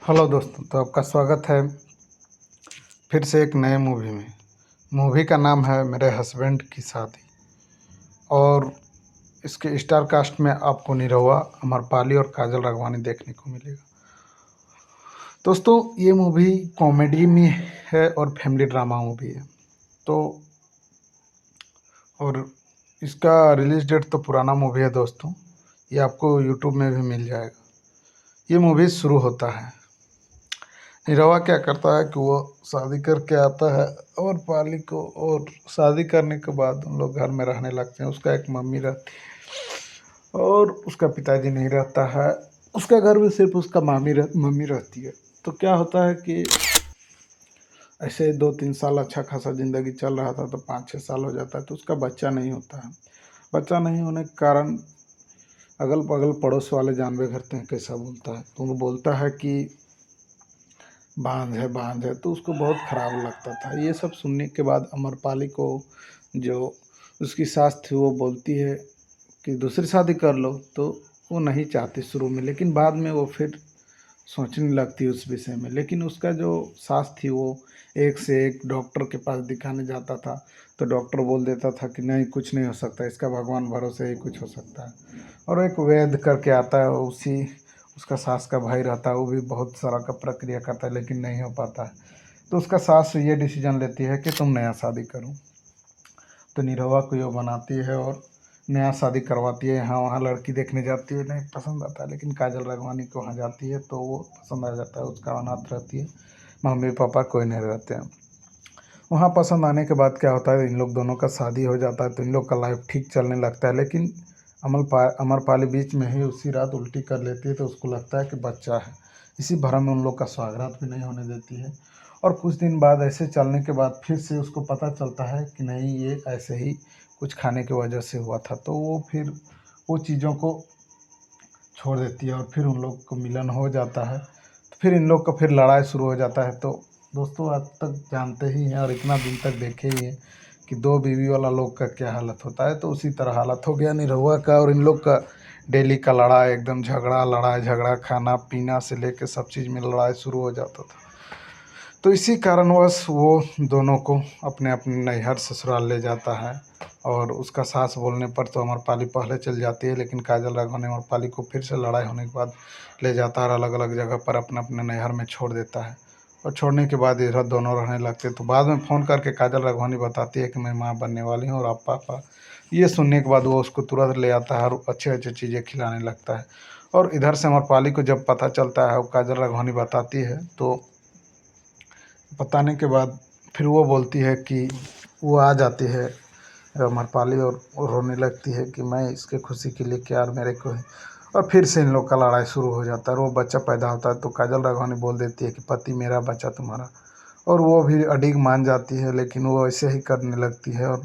Hello दोस्तों, तो आपका स्वागत है फिर से एक नए मूवी में। मूवी का नाम है मेरे हस्बैंड की शादी और इसके स्टार कास्ट में आपको निरहुआ, अमरपाली और काजल राघवानी देखने को मिलेगा। दोस्तों, ये मूवी कॉमेडी में है और फैमिली ड्रामा मूवी है। तो और इसका रिलीज डेट तो पुराना मूवी है दोस्तों, ये आपको यूट्यूब में भी मिल जाएगा। ये मूवी शुरू होता है, निरहुआ क्या करता है कि वो शादी करके आता है अमरपाली को, और शादी करने के बाद उन लोग घर में रहने लगते हैं। उसका एक मम्मी रहती है और उसका पिताजी नहीं रहता है। उसका घर में सिर्फ उसका मम्मी रहती है। तो क्या होता है कि ऐसे 2-3 साल अच्छा खासा ज़िंदगी चल रहा था, तो 5-6 साल हो जाता है तो उसका बच्चा नहीं होता है। बच्चा नहीं होने के कारण अगल बगल पड़ोस वाले जानबे करते हैं कैसा बोलता है, तो वो बोलता है कि बांझ है, तो उसको बहुत ख़राब लगता था। ये सब सुनने के बाद अमरपाली को, जो उसकी सास थी, वो बोलती है कि दूसरी शादी कर लो। तो वो नहीं चाहती शुरू में, लेकिन बाद में वो फिर सोचने लगती है उस विषय में। लेकिन उसका जो सास थी वो एक से एक डॉक्टर के पास दिखाने जाता था, तो डॉक्टर बोल देता था कि नहीं, कुछ नहीं हो सकता, इसका भगवान भरोसे ही कुछ हो सकता है। और एक वैद्य करके आता है, उसी उसका सास का भाई रहता है, वो भी बहुत सारा का प्रक्रिया करता है लेकिन नहीं हो पाता है। तो उसका सास ये डिसीजन लेती है कि तुम नया शादी करो। तो निरहुआ को ये बनाती है और नया शादी करवाती है। यहाँ वहाँ लड़की देखने जाती है, नहीं पसंद आता है, लेकिन काजल राघवानी को वहाँ जाती है तो वो पसंद आ जाता है। उसका अनाथ रहती है, मम्मी पापा कोई नहीं रहते हैं। वहाँ पसंद आने के बाद क्या होता है, इन लोग दोनों का शादी हो जाता है, तो इन लोग का लाइफ ठीक चलने लगता है। लेकिन अमरपाली बीच में ही उसी रात उल्टी कर लेती है, तो उसको लगता है कि बच्चा है। इसी भरम में उन लोग का स्वागत भी नहीं होने देती है। और कुछ दिन बाद ऐसे चलने के बाद फिर से उसको पता चलता है कि नहीं, ये ऐसे ही कुछ खाने की वजह से हुआ था। तो वो फिर वो चीज़ों को छोड़ देती है और फिर उन लोग को मिलन हो जाता है। तो फिर इन लोग का फिर लड़ाई शुरू हो जाता है। तो दोस्तों, आज तक जानते ही हैं और इतना दिन तक देखे ही हैं कि दो बीवी वाला लोग का क्या हालत होता है। तो उसी तरह हालत हो गया निरहुआ का और इन लोग का। डेली का लड़ाई, एकदम लड़ाई झगड़ा, खाना पीना से लेके सब चीज़ में लड़ाई शुरू हो जाता था। तो इसी कारणवश वो दोनों को अपने अपने नैहर ससुराल ले जाता है। और उसका सास बोलने पर तो अमरपाली पहले चल जाती है, लेकिन काजल राघवानी अमरपाली को फिर से लड़ाई होने के बाद ले जाता है और अलग अलग जगह पर अपने अपने नैहर में छोड़ देता है। और छोड़ने के बाद इधर दोनों रहने लगते हैं। तो बाद में फ़ोन करके काजल राघवानी बताती है कि मैं माँ बनने वाली हूँ और आप पापा। ये सुनने के बाद वो उसको तुरंत ले आता है और अच्छे अच्छे चीज़ें खिलाने लगता है। और इधर से अमरपाली को जब पता चलता है, वो काजल राघवानी बताती है, तो बताने के बाद फिर वो बोलती है कि वो आ जाती है अमरपाली और रोने लगती है कि मैं इसके खुशी के लिए क्या, और मेरे को है। और फिर से इन लोग का लड़ाई शुरू हो जाता है और वो बच्चा पैदा होता है। तो काजल राघवानी बोल देती है कि पति मेरा, बच्चा तुम्हारा। और वो भी अडिग मान जाती है, लेकिन वो ऐसे ही करने लगती है। और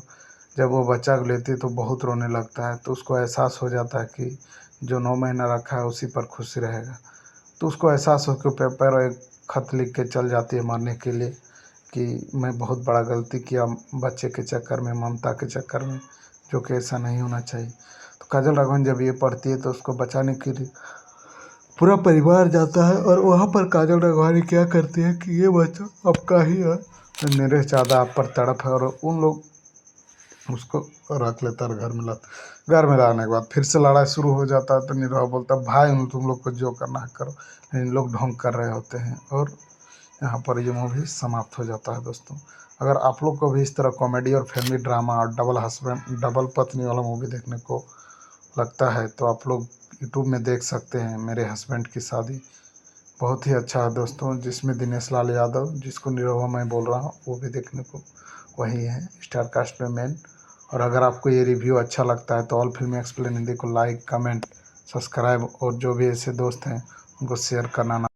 जब वो बच्चा को लेती है तो बहुत रोने लगता है। तो उसको एहसास हो जाता है कि जो 9 महीना रखा है उसी पर खुश रहेगा। तो उसको एहसास हो के पेपर एक खत लिख के चल जाती है मरने के लिए कि मैं बहुत बड़ा गलती किया बच्चे के चक्कर में, ममता के चक्कर में, जो कि ऐसा नहीं होना चाहिए। तो काजल राघवन जब ये पढ़ती है तो उसको बचाने के लिए पूरा परिवार जाता है। और वहाँ पर काजल राघवानी क्या करती है कि ये बच्चा आपका ही है, तो मेरे से ज़्यादा आप पर तड़प है। और उन लोग उसको रख लेता है घर में घर में लाने के बाद फिर से लड़ाई शुरू हो जाता है। तो निरहुआ बोलता है भाई, तुम लोग को जो करना है करो, लेकिन लोग ढोंग कर रहे होते हैं। और यहाँ पर ये मूवी समाप्त हो जाता है दोस्तों। अगर आप लोग को भी इस तरह कॉमेडी और फैमिली ड्रामा और डबल पत्नी वाला मूवी देखने को लगता है, तो आप लोग यूट्यूब में देख सकते हैं मेरे हस्बैंड की शादी। बहुत ही अच्छा है दोस्तों, जिसमें दिनेश लाल यादव, जिसको निरहुआ मैं बोल रहा हूँ, वो भी देखने को वही है स्टार कास्ट में मेन। और अगर आपको ये रिव्यू अच्छा लगता है तो ऑल फिल्म एक्सप्लेन हिंदी को लाइक, कमेंट, सब्सक्राइब और जो भी ऐसे दोस्त हैं उनको शेयर करना ना